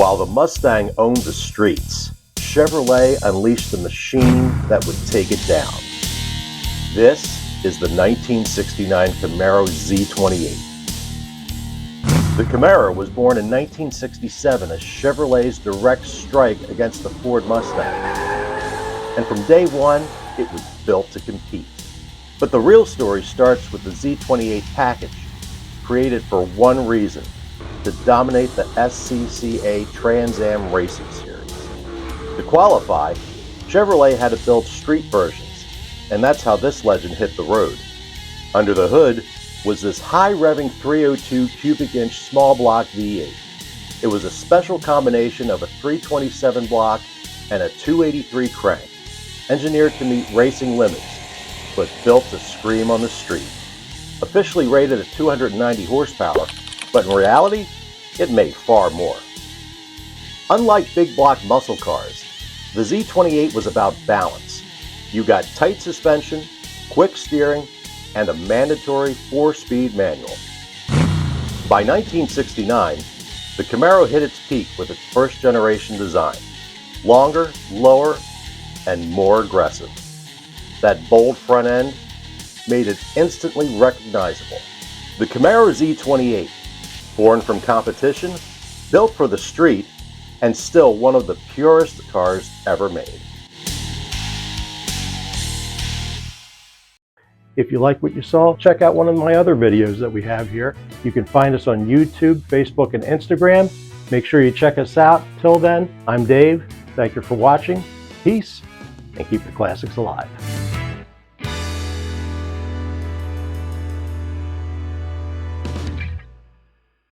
While the Mustang owned the streets, Chevrolet unleashed the machine that would take it down. This is the 1969 Camaro Z28. The Camaro was born in 1967 as Chevrolet's direct strike against the Ford Mustang. And from day one, it was built to compete. But the real story starts with the Z28 package, created for one reason: to dominate the SCCA Trans-Am racing series. To qualify, Chevrolet had to build street versions, and that's how this legend hit the road. Under the hood was this high-revving 302 cubic inch small block V8. It was a special combination of a 327 block and a 283 crank, engineered to meet racing limits, but built to scream on the street. Officially rated at 290 horsepower, but in reality, it made far more. Unlike big block muscle cars, the Z28 was about balance. You got tight suspension, quick steering, and a mandatory 4-speed manual. By 1969, the Camaro hit its peak with its first generation design. Longer, lower, and more aggressive. That bold front end made it instantly recognizable. The Camaro Z28, born from competition, built for the street, and still one of the purest cars ever made. If you like what you saw, check out one of my other videos that we have here. You can find us on YouTube, Facebook, and Instagram. Make sure you check us out. Till then, I'm Dave. Thank you for watching. Peace, and keep the classics alive.